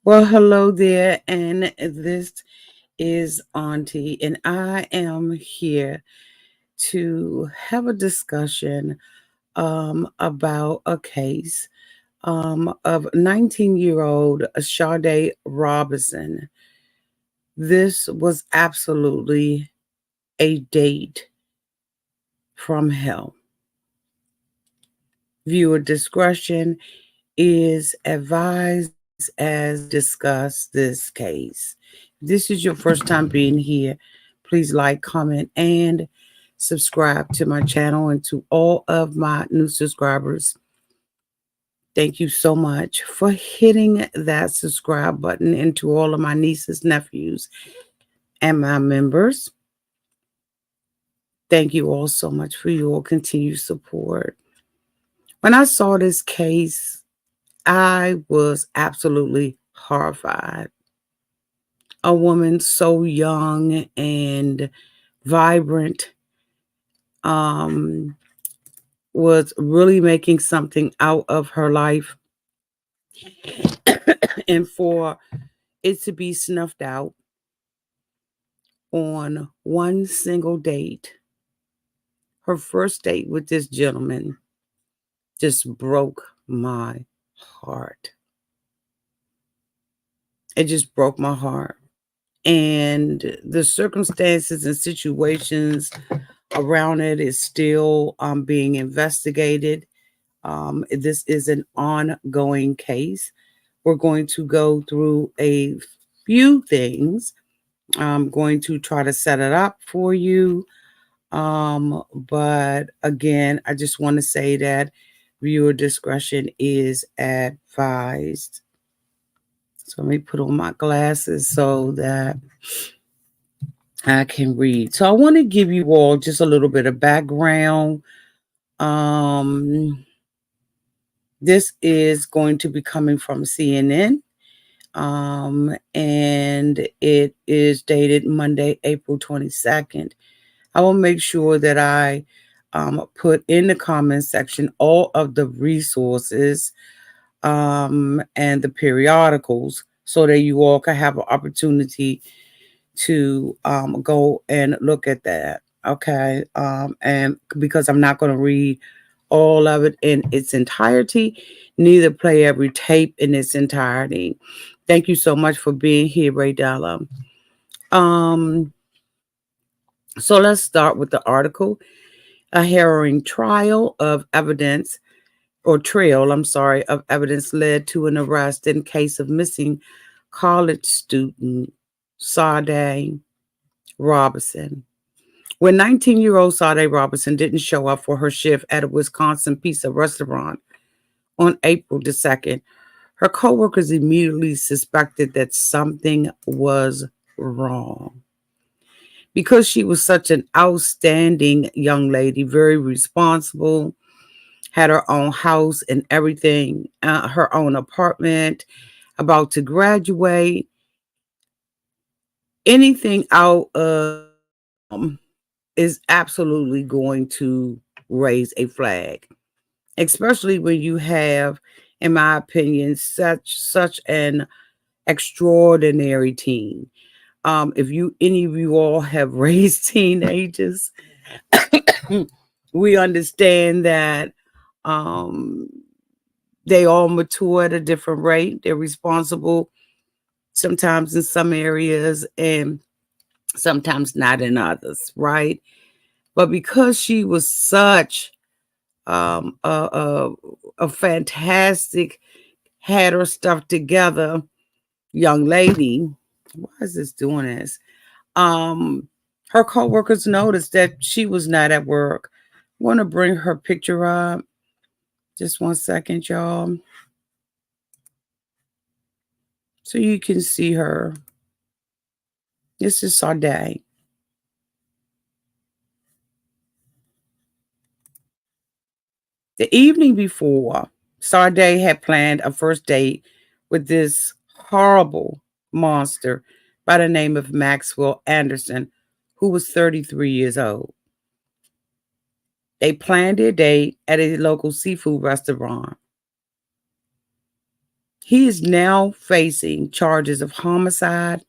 Well, hello there, and this is Auntie, and I am here to have a discussion about a case of 19-year-old Sade Robinson. This was absolutely a date from hell. Viewer discretion is advised as we discuss this case. If this is your first time being here, please like, comment, and subscribe to my channel. And to all of my new subscribers, thank you so much for hitting that subscribe button. And to all of my nieces, nephews, and my members, thank you all so much for your continued support. When I saw this case, I was absolutely horrified. A woman so young and vibrant um, was really making something out of her life. And for it to be snuffed out on one single date, her first date with this gentleman, just broke my heart. It just broke my heart. And the circumstances and situations around it is still being investigated. This is an ongoing case. We're going to go through a few things. I'm going to try to set it up for you. But again, I just want to say that viewer discretion is advised. So let me put on my glasses so that I can read. So I want to give you all just a little bit of background. Um, this is going to be coming from CNN. And it is dated Monday, April 22nd. I will make sure that I put in the comment section all of the resources and the periodicals so that you all can have an opportunity to go and look at that. Okay. And because I'm not going to read all of it in its entirety, neither play every tape in its entirety. Thank you so much for being here, Ray Dalla. Um, so let's start with the article. A harrowing trial of evidence, or trail, I'm sorry, of evidence led to an arrest in case of missing college student Sade Robinson. When 19-year-old Sade Robinson didn't show up for her shift at a Wisconsin pizza restaurant on April the 2nd, her coworkers immediately suspected that something was wrong. Because she was such an outstanding young lady, very responsible, had her own house and everything, her own apartment, about to graduate, anything out of is absolutely going to raise a flag, especially when you have, in my opinion, such an extraordinary teen. If you any of you all have raised teenagers, we understand that um, they all mature at a different rate. They're responsible sometimes in some areas and sometimes not in others, right? But because she was such a fantastic, had her stuff together young lady, why is this doing this? Um, Her coworkers noticed that she was not at work. I want to bring her picture up. Just 1 second, y'all, so you can see her. This is Sade. The evening before, Sade had planned a first date with this horrible monster by the name of Maxwell Anderson, who was 33 years old. They planned their date at a local seafood restaurant. He is now facing charges of homicide,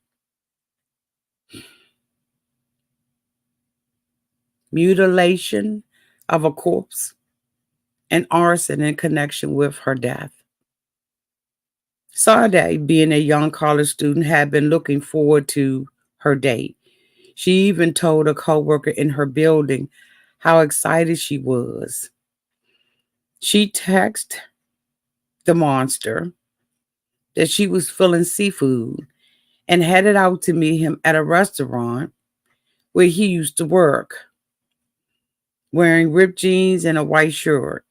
mutilation of a corpse, and arson in connection with her death. Sade, being a young college student, had been looking forward to her date. She even told a coworker in her building how excited she was. She texted the monster that she was feeling seafood and headed out to meet him at a restaurant where he used to work, wearing ripped jeans and a white shirt.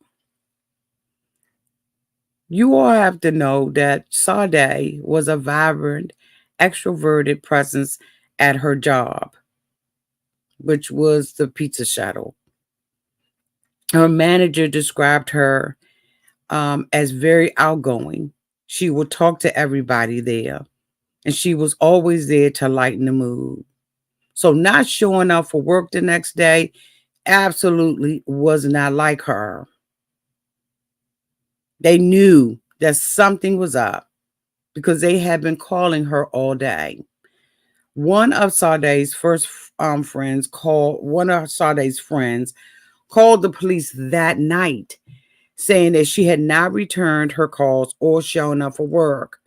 You all have to know that Sade was a vibrant, extroverted presence at her job, which was the pizza shuttle. Her manager described her as very outgoing. She would talk to everybody there, and she was always there to lighten the mood. So, not showing up for work the next day absolutely was not like her. They knew that something was up because they had been calling her all day. One of Sade's first friends called one of Sade's friends called the police that night, saying that she had not returned her calls or shown up for work,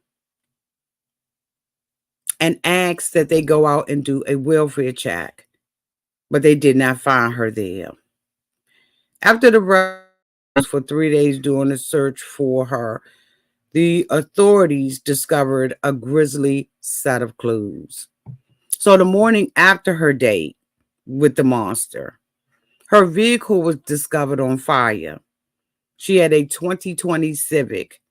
and asked that they go out and do a welfare check, but they did not find her there. After the rest for 3 days doing a search for her, the authorities discovered a grisly set of clues. So the morning after her date with the monster, her vehicle was discovered on fire. She had a 2020 Civic,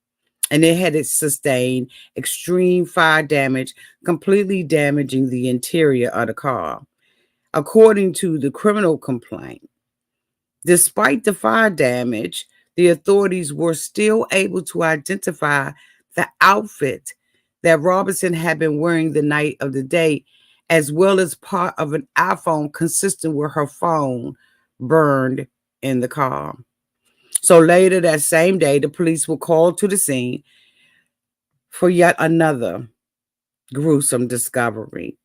and it had sustained extreme fire damage, completely damaging the interior of the car. According to the criminal complaint, despite the fire damage, the authorities were still able to identify the outfit that Robinson had been wearing the night of the date, as well as part of an iPhone consistent with her phone burned in the car. So later that same day, the police were called to the scene for yet another gruesome discovery.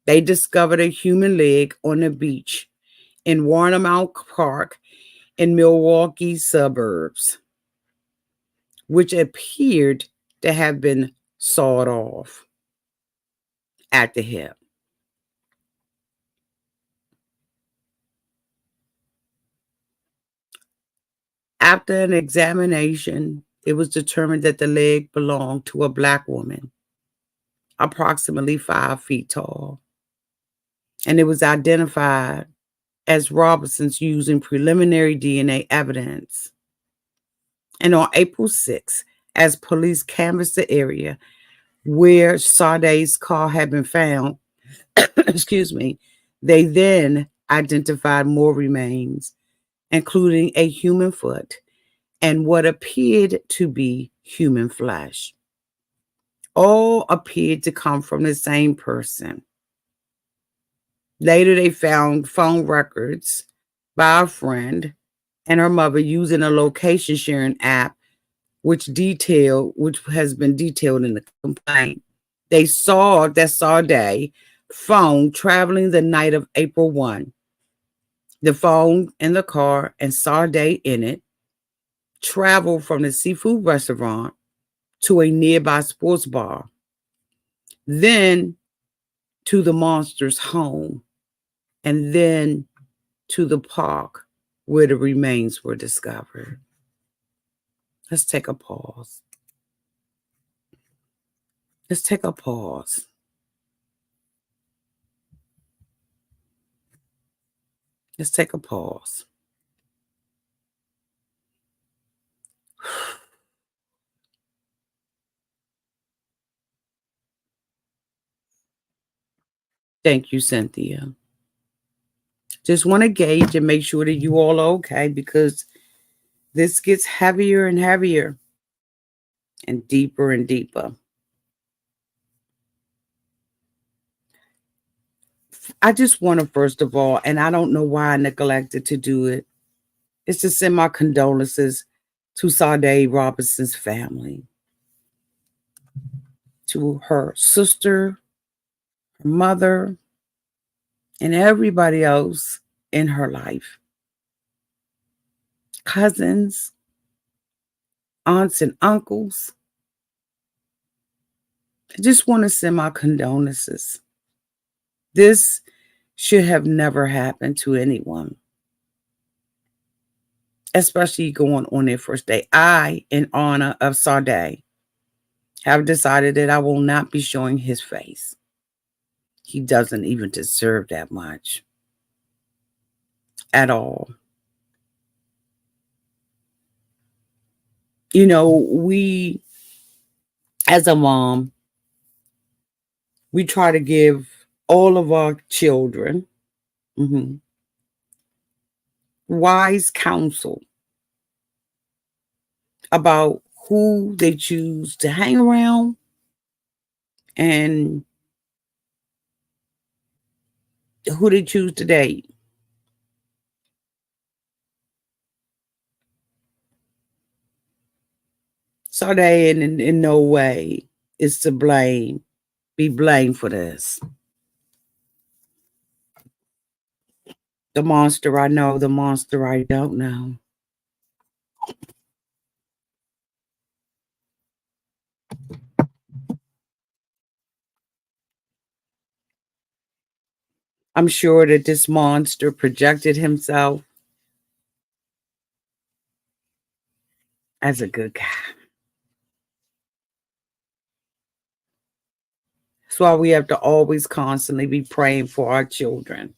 They discovered a human leg on the beach in Warnemount Park in Milwaukee suburbs, which appeared to have been sawed off at the hip. After an examination, it was determined that the leg belonged to a Black woman, approximately 5 feet tall, and it was identified as Robinson's using preliminary DNA evidence. And on April 6th, as police canvassed the area where Sade's car had been found, excuse me, they then identified more remains, including a human foot and what appeared to be human flesh. All appeared to come from the same person. Later, they found phone records by a friend and her mother using a location sharing app, which has been detailed in the complaint. They saw that Sade phone traveling the night of April 1. The phone in the car and Sade in it traveled from the seafood restaurant to a nearby sports bar, then to the monster's home, and then to the park where the remains were discovered. Let's take a pause. Let's take a pause. Let's take a pause. Thank you, Cynthia. Just want to gauge and make sure that you all are okay, because this gets heavier and heavier and deeper. I just want to, first of all, and I don't know why I neglected to do it, is to send my condolences to Sade Robinson's family. to her sister, her mother, and everybody else in her life. Cousins, aunts, and uncles. I just want to send my condolences. This should have never happened to anyone, especially going on their first day. I, in honor of Sade, have decided that I will not be showing his face. He doesn't even deserve that much at all. You know, we, as a mom, we try to give all of our children wise counsel about who they choose to hang around and who they choose to date. So they in no way is to be blamed for this. The monster I know, the monster I don't know. I'm sure that this monster projected himself as a good guy. That's why we have to always constantly be praying for our children.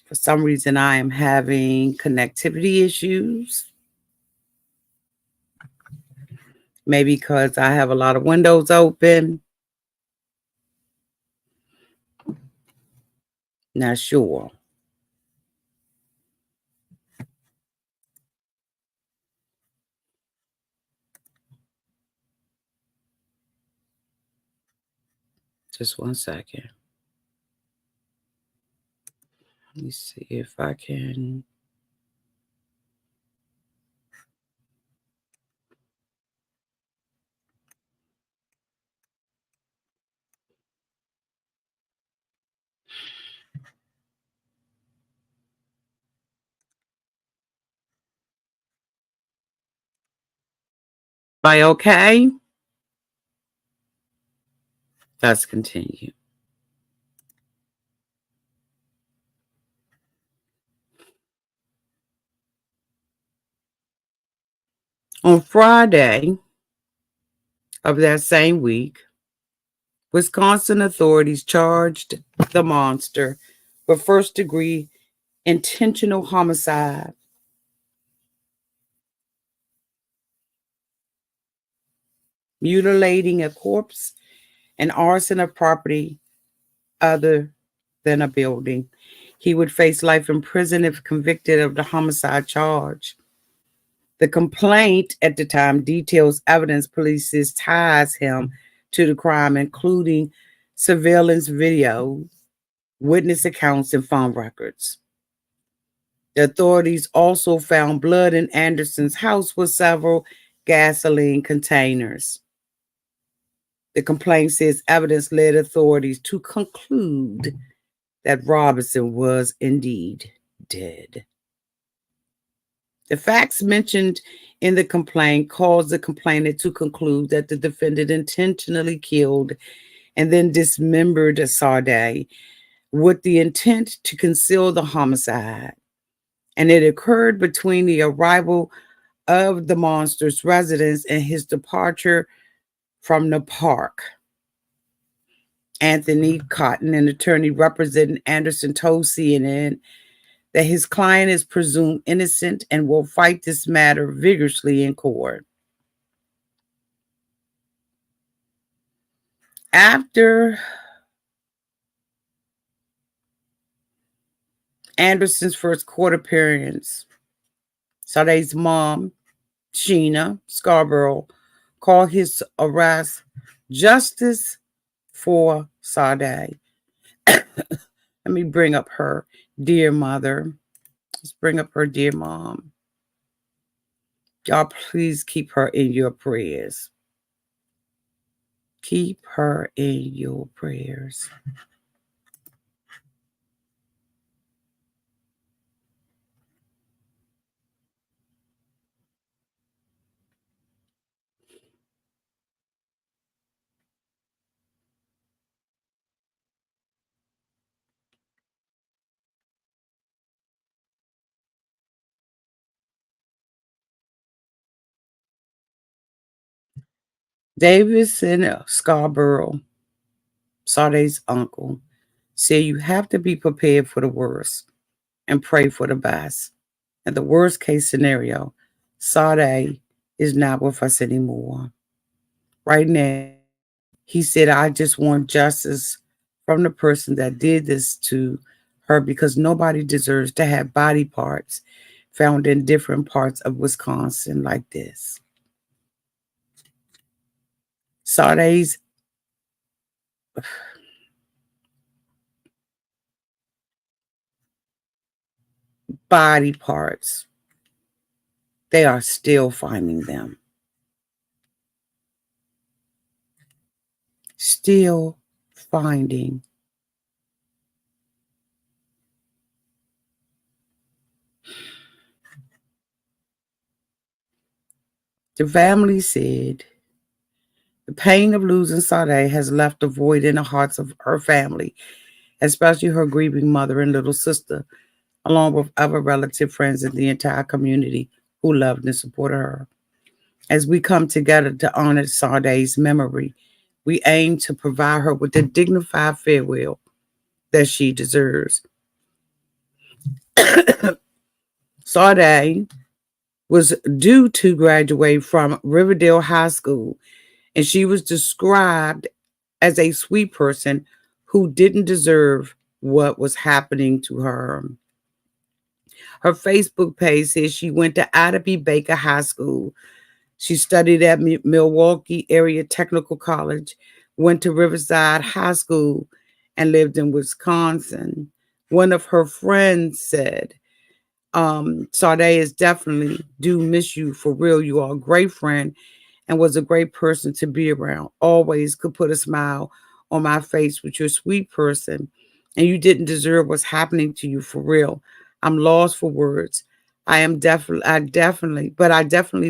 For some reason, I am having connectivity issues. Maybe because I have a lot of windows open. Not sure. Just 1 second. Let me see if I can. Am I okay? Let's continue. On Friday of that same week, Wisconsin authorities charged the monster with first-degree intentional homicide, mutilating a corpse, and arson of property other than a building. He would face life in prison if convicted of the homicide charge. The complaint at the time details evidence police ties him to the crime, including surveillance video, witness accounts, and phone records. The authorities also found blood in Anderson's house with several gasoline containers. The complaint says evidence led authorities to conclude that Robinson was indeed dead. The facts mentioned in the complaint caused the complainant to conclude that the defendant intentionally killed and then dismembered Sade with the intent to conceal the homicide. And it occurred between the arrival of the monster's residence and his departure from the park. Anthony Cotton, an attorney representing Anderson, told CNN that his client is presumed innocent and will fight this matter vigorously in court. After Anderson's first court appearance, Sade's mom, Sheena Scarborough, called his arrest justice for Sade. Let me bring up her dear mother. Let's bring up her dear mom. Y'all, please keep her in your prayers. Keep her in your prayers. Davidson Scarborough, Sade's uncle, said you have to be prepared for the worst and pray for the best. In the worst case scenario, Sade is not with us anymore. Right now, he said, I just want justice from the person that did this to her because nobody deserves to have body parts found in different parts of Wisconsin like this. Sade's body parts, they are still finding them. Still finding. The family said the pain of losing Sade has left a void in the hearts of her family, especially her grieving mother and little sister, along with other relative friends and the entire community who loved and supported her. As we come together to honor Sade's memory, we aim to provide her with the dignified farewell that she deserves. Sade was due to graduate from Riverdale High School, and she was described as a sweet person who didn't deserve what was happening to her. Her Facebook page says she went to Ida B. Baker High School. She studied at Milwaukee Area Technical College, went to Riverside High School, and lived in Wisconsin. One of her friends said, Sade is definitely do miss you for real. You are a great friend and was a great person to be around. Always could put a smile on my face with your sweet person. And you didn't deserve what's happening to you for real. I'm lost for words. I definitely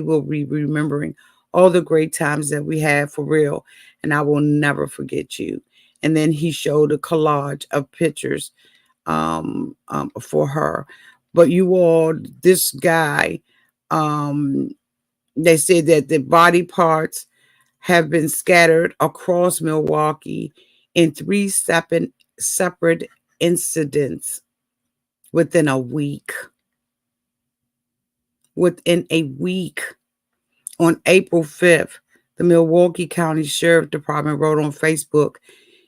will be remembering all the great times that we had for real. And I will never forget you. And then he showed a collage of pictures for her. But you all, this guy, um, they said that the body parts have been scattered across Milwaukee in three separate incidents within a week. Within a week, on April 5th, the Milwaukee County Sheriff Department wrote on Facebook,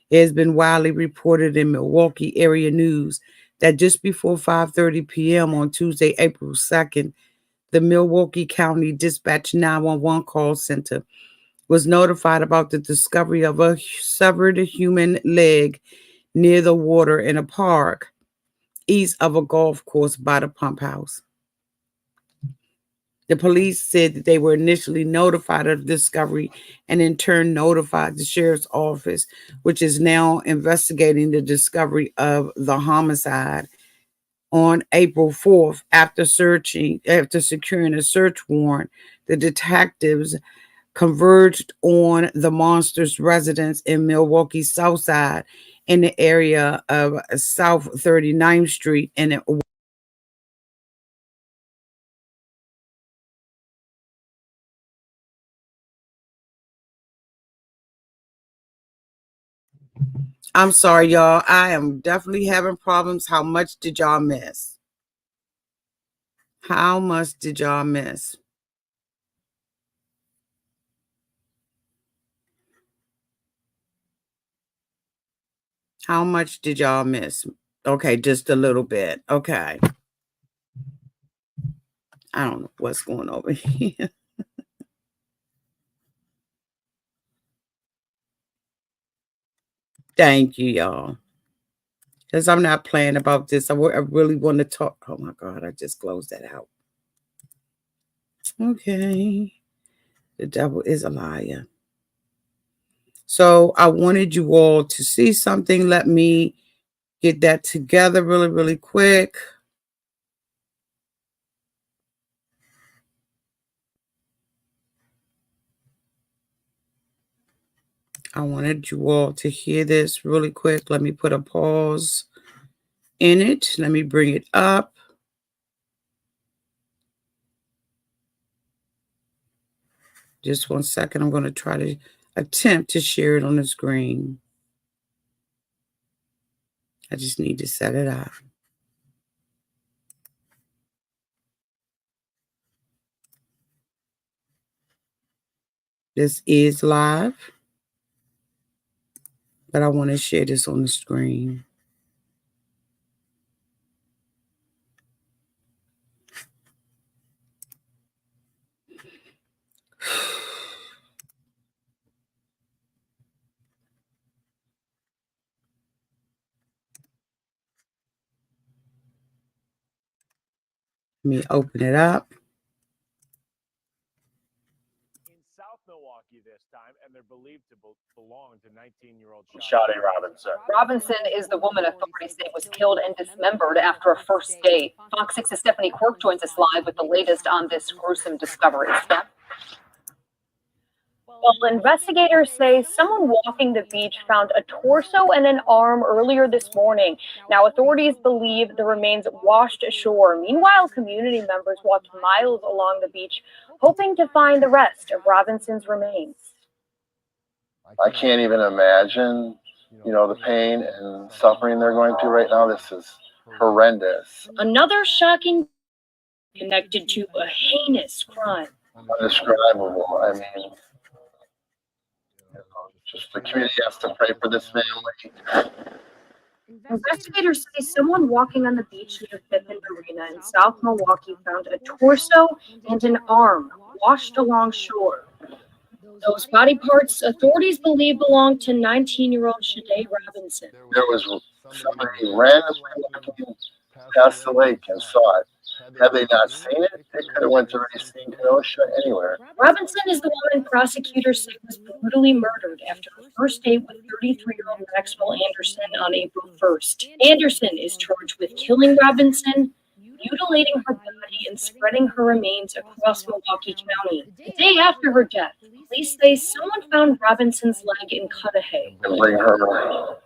it has been widely reported in Milwaukee area news that just before 5:30 p.m. on Tuesday, April 2nd, the Milwaukee County Dispatch 911 call center was notified about the discovery of a severed human leg near the water in a park east of a golf course by the pump house. The police said that they were initially notified of the discovery and in turn notified the sheriff's office, which is now investigating the discovery of the homicide. On April 4th, after securing a search warrant, the detectives converged on the monster's residence in Milwaukee's South Side in the area of South 39th Street. And I'm sorry, y'all. I am definitely having problems. How much did y'all miss? How much did y'all miss? How much did y'all miss? Okay, just a little bit. Okay. I don't know what's going over here. Thank you, y'all. Because I'm not playing about this. I really want to talk. Oh my God, I just closed that out. Okay. The devil is a liar. So I wanted you all to see something. Let me get that together really, really quick. I wanted you all to hear this really quick. Let me put a pause in it. Let me bring it up. Just 1 second. I'm going to try to attempt to share it on the screen. I just need to set it up. This is live, but I want to share this on the screen. Let me open it up. In South Milwaukee this time, and they're believed to belong to 19-year-old Sade Robinson. Robinson is the woman authorities say was killed and dismembered after a first date. Fox 6's Stephanie Quirk joins us live with the latest on this gruesome discovery. Steph? Well, investigators say someone walking the beach found a torso and an arm earlier this morning. Now, authorities believe the remains washed ashore. Meanwhile, community members walked miles along the beach, hoping to find the rest of Robinson's remains. I can't even imagine, the pain and suffering they're going through right now. This is horrendous. Another shocking connected to a heinous crime. Undescribable. I mean, just the community has to pray for this family. Investigators say someone walking on the beach near Fifth and Marina in South Milwaukee found a torso and an arm washed along shore. Those body parts, authorities believe, belong to 19-year-old Sade Robinson. There was somebody randomly walking past the lake and saw it. Had they not seen it, they could have went to Racine, Kenosha, anywhere. Robinson is the woman prosecutors say was brutally murdered after her first date with 33-year-old Maxwell Anderson on April 1st. Anderson is charged with killing Robinson, mutilating her body, and spreading her remains across Milwaukee County. The day after her death, police say someone found Robinson's leg in Cudahy. And bring her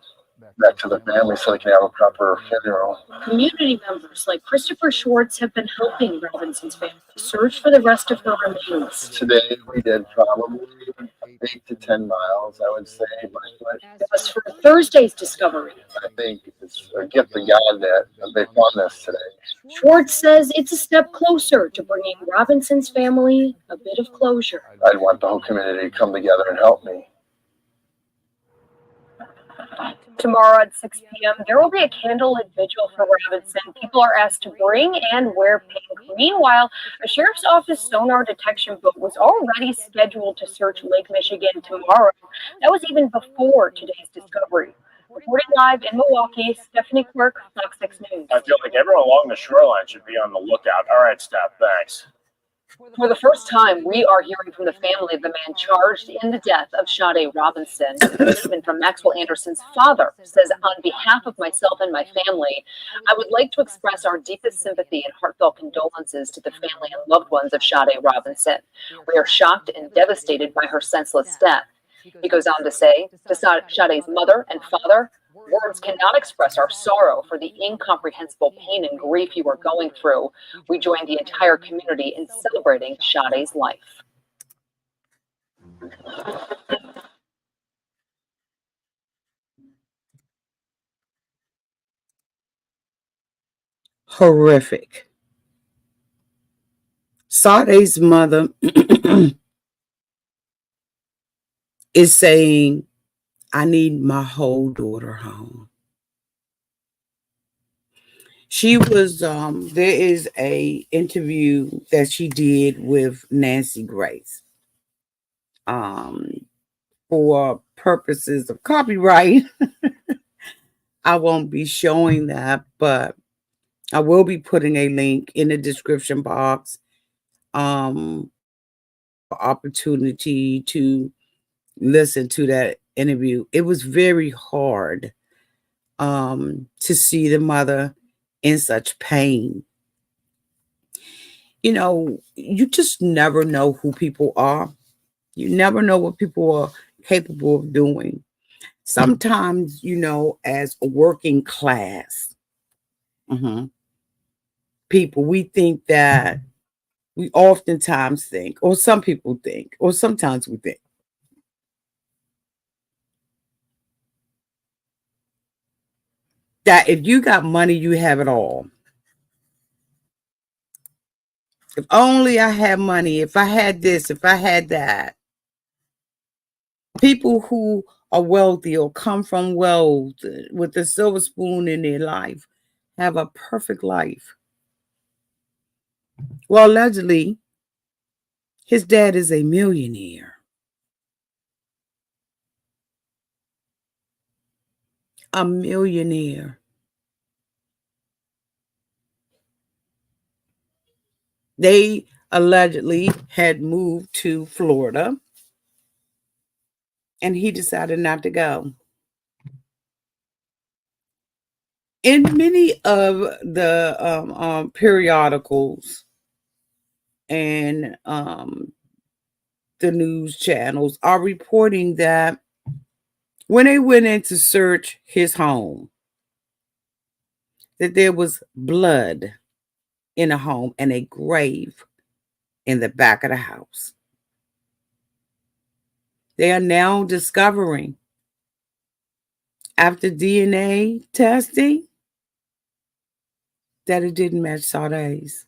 back to the family so they can have a proper funeral. Community members like Christopher Schwartz have been helping Robinson's family search for the rest of her remains. Today we did probably 8 to 10 miles, I would say, by foot. As for Thursday's discovery, I think it's a gift of God that they found this today. Schwartz says it's a step closer to bringing Robinson's family a bit of closure. I'd want the whole community to come together and help me. Tomorrow at 6 p.m., there will be a candlelit vigil for Robinson. People are asked to bring and wear pink. Meanwhile, a sheriff's office sonar detection boat was already scheduled to search Lake Michigan tomorrow. That was even before today's discovery. Reporting live in Milwaukee, Stephanie Quirk, Fox 6 News. I feel like everyone along the shoreline should be on the lookout. All right, Steph, thanks. For the first time, we are hearing from the family of the man charged in the death of Sade Robinson. A statement from Maxwell Anderson's father says, "On behalf of myself and my family, I would like to express our deepest sympathy and heartfelt condolences to the family and loved ones of Sade Robinson. We are shocked and devastated by her senseless death." He goes on to say, to Sade's mother and father, "Words cannot express our sorrow for the incomprehensible pain and grief you are going through. We join the entire community in celebrating Sade's life." Horrific. Sade's mother is saying, I need my whole daughter home. She was, there is a interview that she did with Nancy Grace. For purposes of copyright, I won't be showing that, but I will be putting a link in the description box um opportunity to listen to that interview. It was very hard to see the mother in such pain. You know, you just never know who people are. You never know what people are capable of doing. Sometimes, you know, as a working class people, we think that we oftentimes think, or some people think, or sometimes we think that if you got money, you have it all. If only I had money, if I had this, if I had that. People who are wealthy or come from wealth with a silver spoon in their life have a perfect life. Well, allegedly, his dad is a millionaire. A millionaire. They allegedly had moved to Florida, and he decided not to go. In many of the periodicals and the news channels are reporting that when they went in to search his home, that there was blood in a home and a grave in the back of the house. They are now discovering, after DNA testing, that it didn't match Sade's.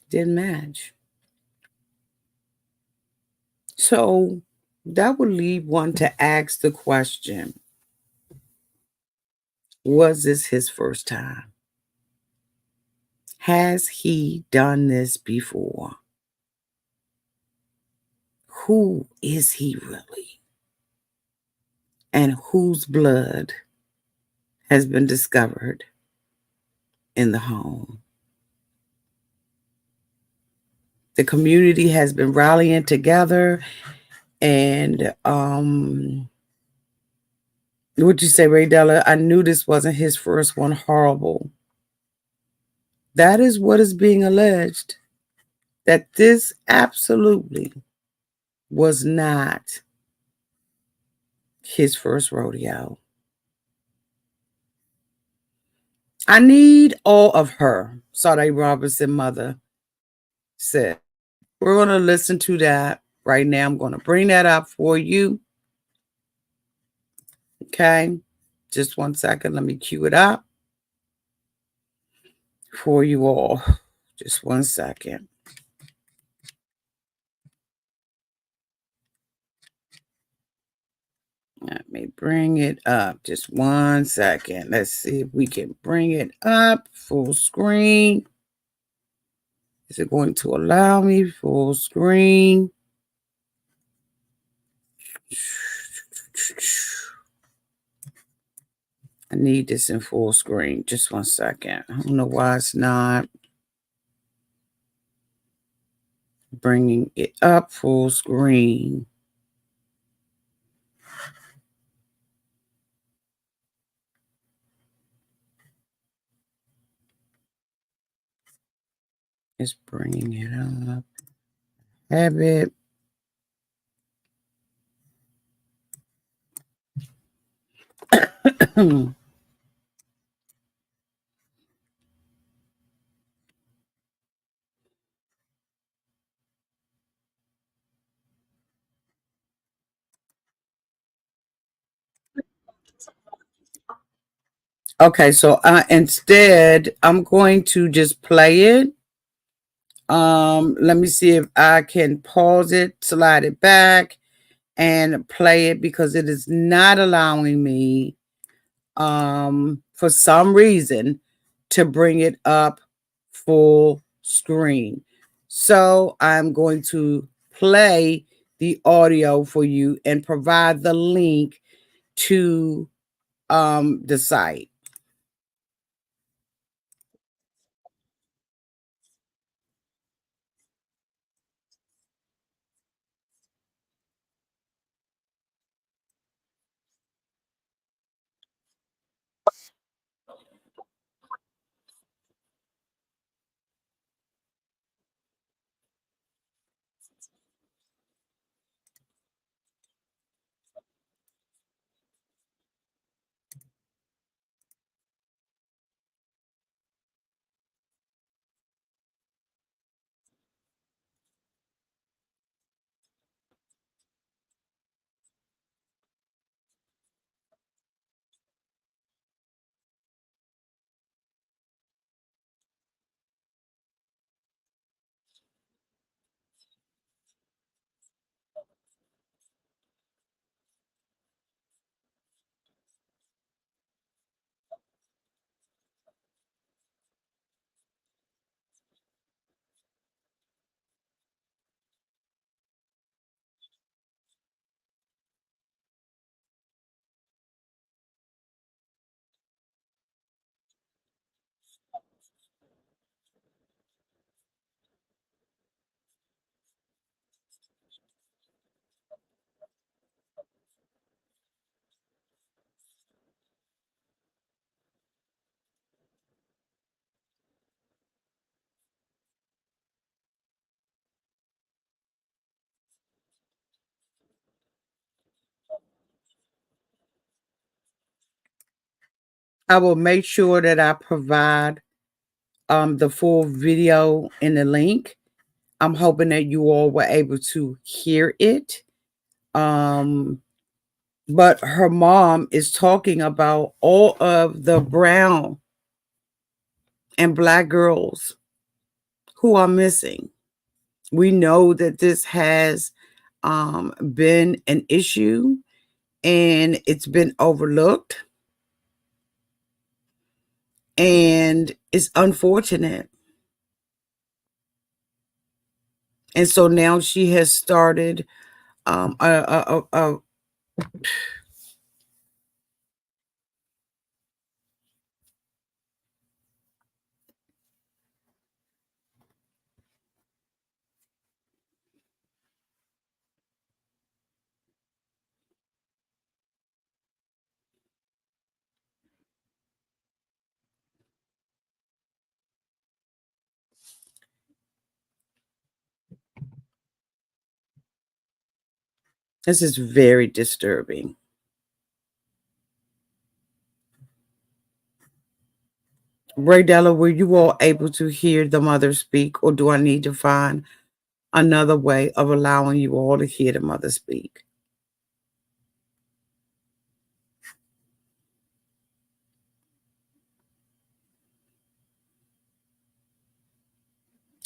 Didn't match. So that would leave one to ask the question, was this his first time? Has he done this before? Who is he really? And whose blood has been discovered in the home? The community has been rallying together, and would you say, Ray Della? I knew this wasn't his first one. Horrible. That is what is being alleged. That this absolutely was not his first rodeo. I need all of her, Sade Robinson mother said. We're going to listen to that right now. I'm going to bring that up for you. Okay. Just 1 second. Let me cue it up for you all. Just 1 second. Let me bring it up. Just 1 second. Let's see if we can bring it up full screen. Is it going to allow me full screen? I need this in full screen. Just 1 second. I don't know why it's not bringing it up full screen. It's bringing it up. Have it. Okay, so instead, I'm going to just play it. Let me see if I can pause it, slide it back, and play it, because it is not allowing me, for some reason, to bring it up full screen. So I'm going to play the audio for you and provide the link to the site. I will make sure that I provide the full video in the link. I'm hoping that you all were able to hear it. But her mom is talking about all of the brown and black girls who are missing. We know that this has been an issue and it's been overlooked. And it's unfortunate. And so now she has started this is very disturbing. Raydella, were you all able to hear the mother speak, or do I need to find another way of allowing you all to hear the mother speak?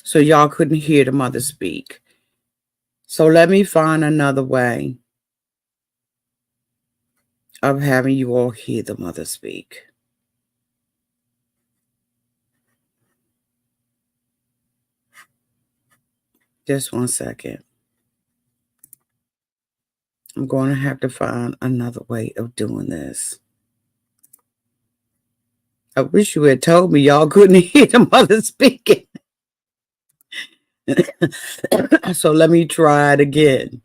So y'all couldn't hear the mother speak. So let me find another way of having you all hear the mother speak. Just one second. I'm going to have to find another way of doing this. I wish you had told me y'all couldn't hear the mother speaking. So let me try it again.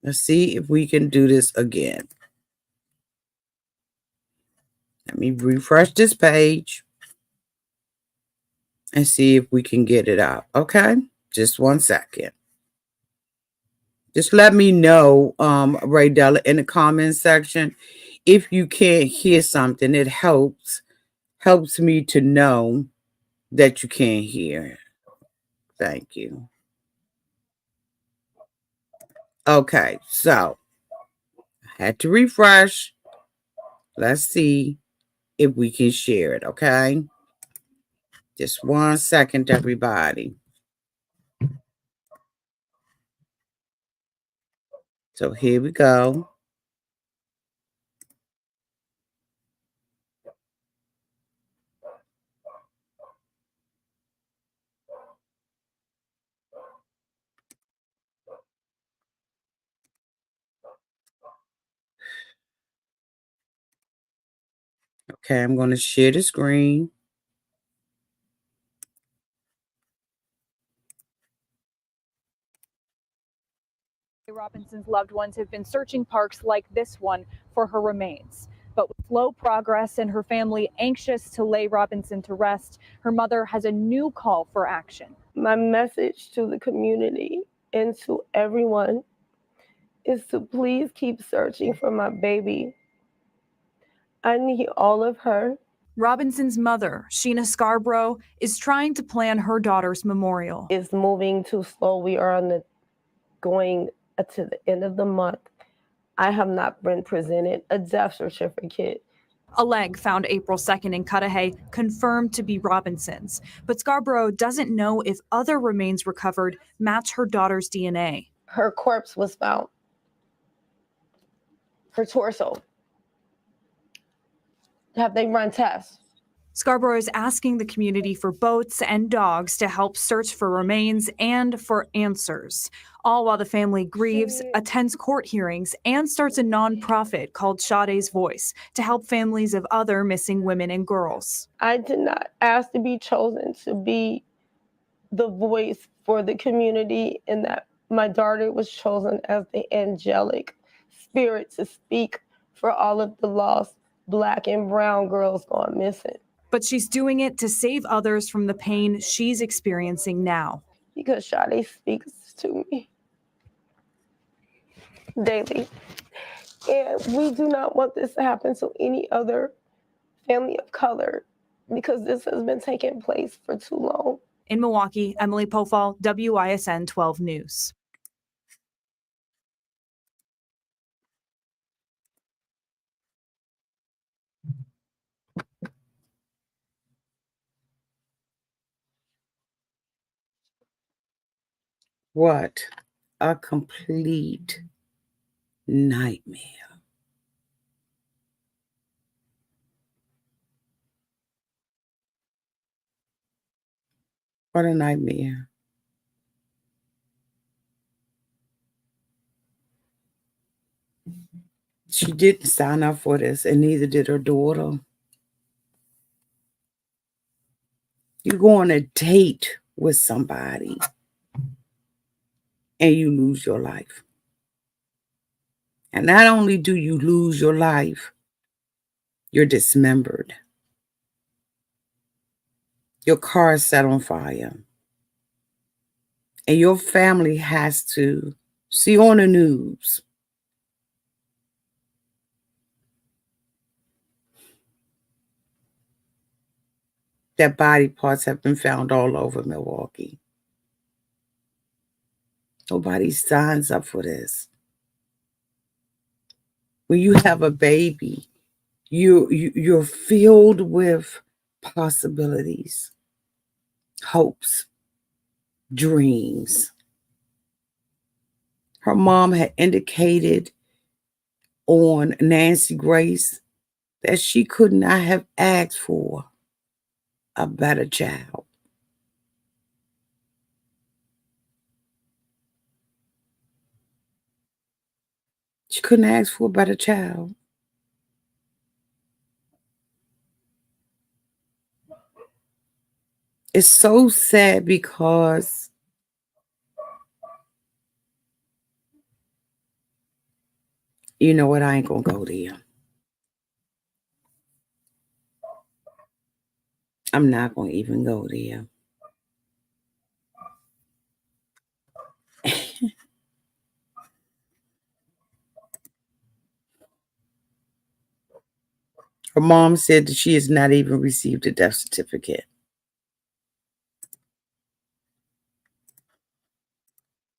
Let's see if we can do this again. Let me refresh this page and see if we can get it out. Okay, just one second. Just let me know, Raydella, in the comments section, if you can't hear something. It helps me to know that you can't hear. Thank you. Okay, so I had to refresh. Let's see if we can share it, okay? Just one second, everybody. So here we go. Okay, I'm going to share the screen. Robinson's loved ones have been searching parks like this one for her remains. But with slow progress and her family anxious to lay Robinson to rest, her mother has a new call for action. My message to the community and to everyone is to please keep searching for my baby. I need all of her. Robinson's mother, Sheena Scarborough, is trying to plan her daughter's memorial. It's moving too slow. We are going to the end of the month. I have not been presented a death certificate. A leg found April 2nd in Cudahy confirmed to be Robinson's, but Scarborough doesn't know if other remains recovered match her daughter's DNA. Her corpse was found. Her torso. Have they run tests? Scarborough is asking the community for boats and dogs to help search for remains and for answers, all while the family grieves, attends court hearings, and starts a nonprofit called Sade's Voice to help families of other missing women and girls. I did not ask to be chosen to be the voice for the community, and that my daughter was chosen as the angelic spirit to speak for all of the lost Black and brown girls gone missing. But she's doing it to save others from the pain she's experiencing now. because Sade speaks to me daily. And we do not want this to happen to any other family of color because this has been taking place for too long. In Milwaukee, Emily Pofall, WISN 12 News. What a complete nightmare. What a nightmare. She didn't sign up for this, and neither did her daughter. You go on a date with somebody and you lose your life. And not only do you lose your life, you're dismembered. Your car is set on fire. And your family has to see on the news that body parts have been found all over Milwaukee. Nobody signs up for this. When you have a baby, you're filled with possibilities, hopes, dreams. Her mom had indicated on Nancy Grace that she could not have asked for a better child. She couldn't ask for a better child. It's so sad because you know what? I ain't gonna go there. I'm not gonna even go there. Her mom said that she has not even received a death certificate.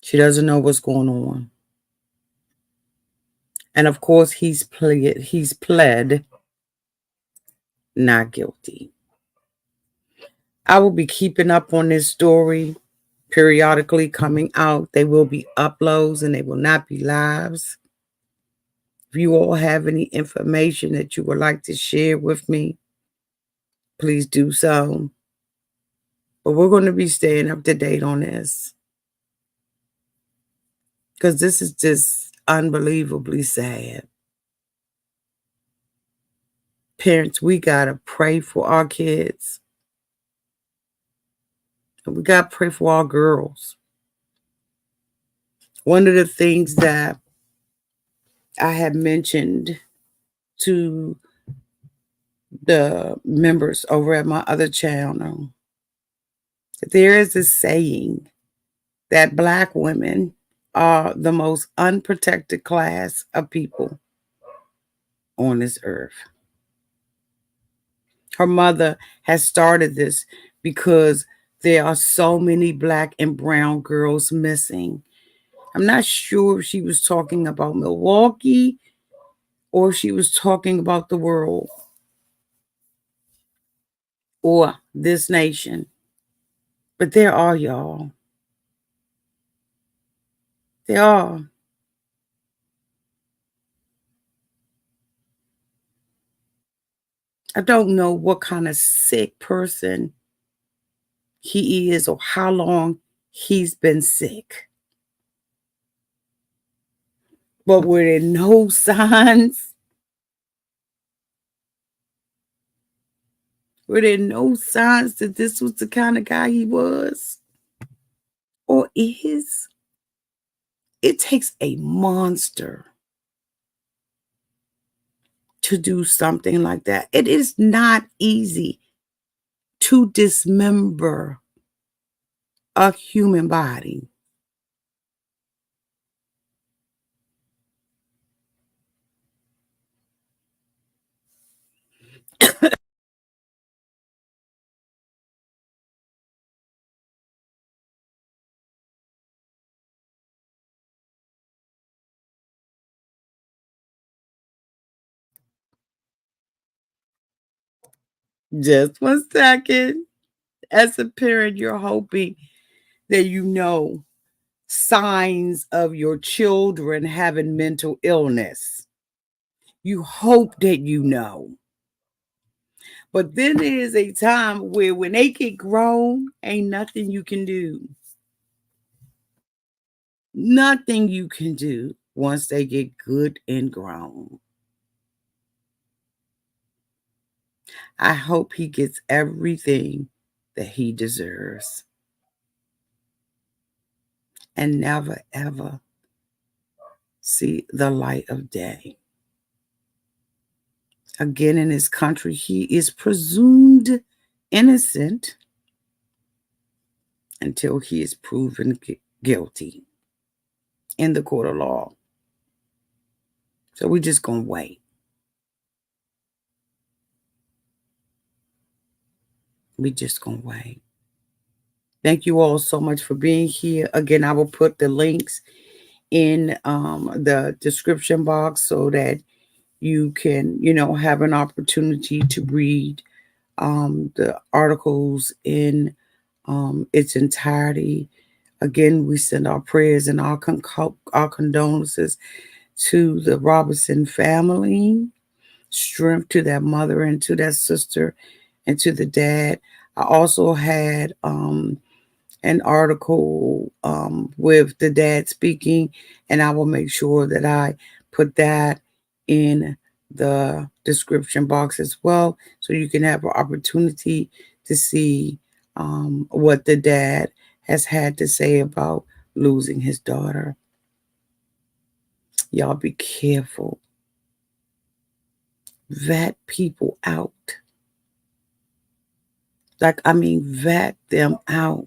She doesn't know what's going on. And of course, he's pled not guilty. I will be keeping up on this story periodically coming out. They will be uploads and they will not be lives. If you all have any information that you would like to share with me, please do so. But we're going to be staying up to date on this because this is just unbelievably sad. Parents, we got to pray for our kids. And we got to pray for our girls. One of the things that I had mentioned to the members over at my other channel, there is a saying that Black women are the most unprotected class of people on this earth. Her mother has started this because there are so many Black and brown girls missing. I'm not sure if she was talking about Milwaukee or if she was talking about the world or this nation. But there are, y'all. There are. I don't know what kind of sick person he is or how long he's been sick. But were there no signs? Were there no signs that this was the kind of guy he was or is? It takes a monster to do something like that. It is not easy to dismember a human body. Just 1 second. As a parent, you're hoping that you know signs of your children having mental illness. You hope that you know. But then there is a time where when they get grown, ain't nothing you can do. Nothing you can do once they get good and grown. I hope he gets everything that he deserves and never, ever see the light of day. Again, in his country, he is presumed innocent until he is proven guilty in the court of law. So we're just going to wait. We're just going to wait. Thank you all so much for being here. Again, I will put the links in the description box so that you can, have an opportunity to read the articles in its entirety. Again, we send our prayers and our condolences to the Robinson family. Strength to that mother and to that sister and to the dad. I also had an article with the dad speaking, and I will make sure that I put that in the description box as well, so you can have an opportunity to see what the dad has had to say about losing his daughter. Y'all be careful. Vet people out. Vet them out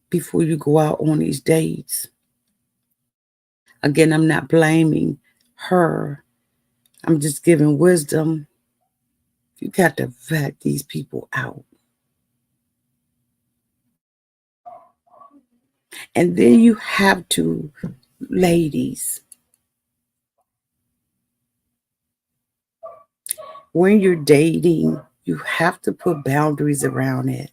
before you go out on these dates. Again, I'm not blaming her. I'm just giving wisdom. You got to vet these people out. And then you have to, ladies, when you're dating, you have to put boundaries around it.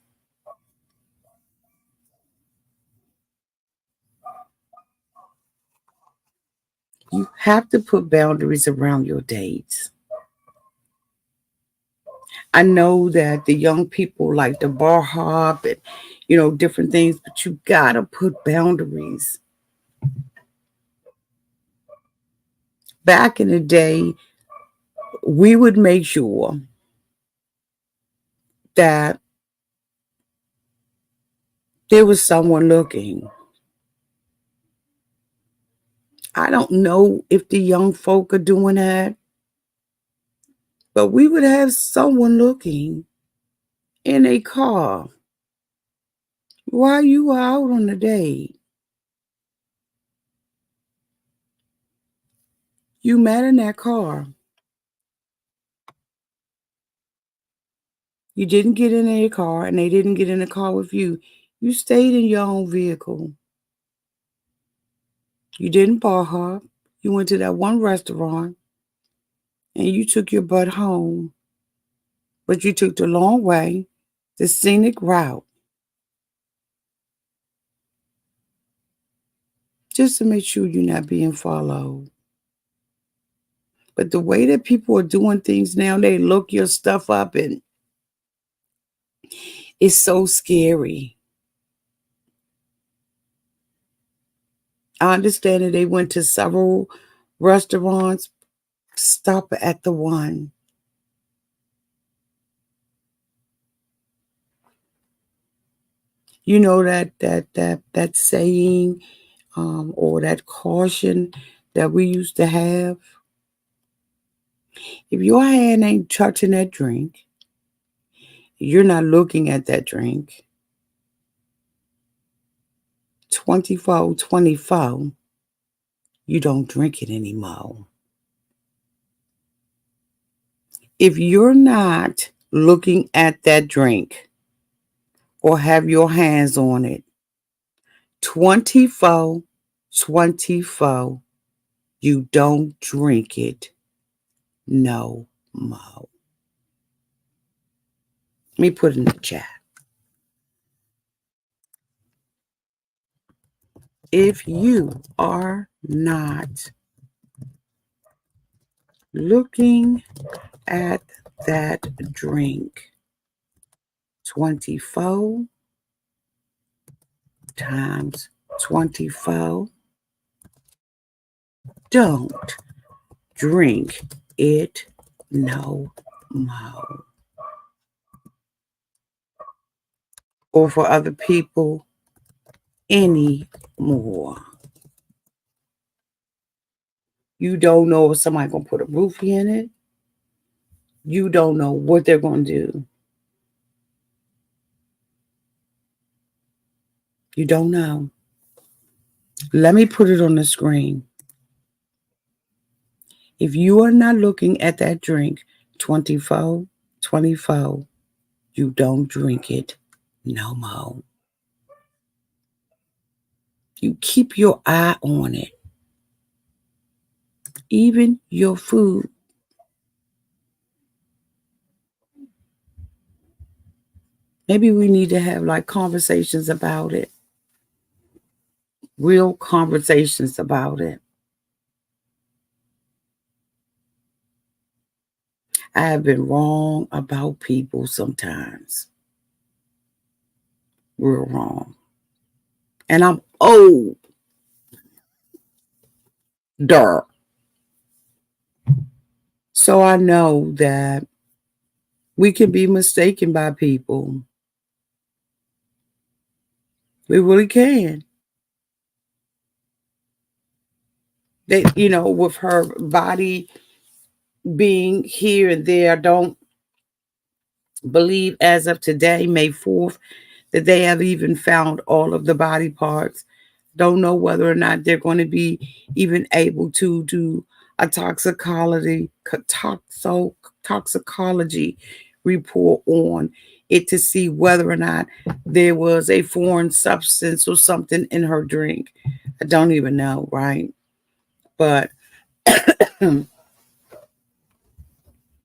You have to put boundaries around your dates. I know that the young people like the bar hop and, different things, but you got to put boundaries. Back in the day, we would make sure that there was someone looking. I don't know if the young folk are doing that, but we would have someone looking in a car while you were out on a date. You met in that car. You didn't get in a car, and they didn't get in a car with you. You stayed in your own vehicle. You didn't bar hop. You went to that one restaurant, and you took your butt home. But you took the long way, the scenic route, just to make sure you're not being followed. But the way that people are doing things now, they look your stuff up, and it's so scary. I understand that they went to several restaurants. Stop at the one. You know that saying or that caution that we used to have. If your hand ain't touching that drink, you're not looking at that drink, 24/24, you don't drink it anymore. If you're not looking at that drink or have your hands on it, 24/24, you don't drink it no more. Let me put it in the chat. If you are not looking at that drink 24 times 24, don't drink it no more. Or for other people, anymore. You don't know if somebody's going to put a roofie in it. You don't know what they're going to do. You don't know. Let me put it on the screen. If you are not looking at that drink 24/24, you don't drink it no more. You keep your eye on it. Even your food. Maybe we need to have like conversations about it. Real conversations about it. I have been wrong about people sometimes. Real wrong. And I'm older. So I know that we can be mistaken by people. We really can. They, with her body being here and there, I don't believe as of today, May 4th, that they have even found all of the body parts. Don't know whether or not they're going to be even able to do a toxicology report on it to see whether or not there was a foreign substance or something in her drink. I don't even know, right? But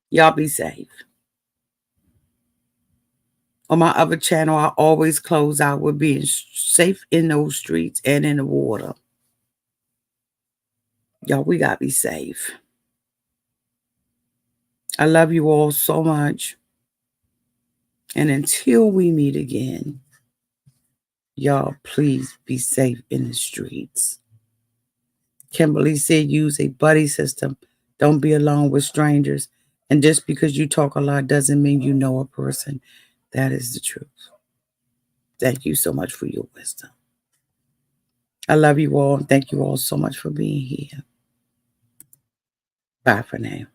y'all be safe. On my other channel, I always close out with being safe in those streets and in the water. Y'all, we got to be safe. I love you all so much. And until we meet again, y'all, please be safe in the streets. Kimberly said use a buddy system. Don't be alone with strangers. And just because you talk a lot doesn't mean you know a person. That is the truth. Thank you so much for your wisdom. I love you all. And thank you all so much for being here. Bye for now.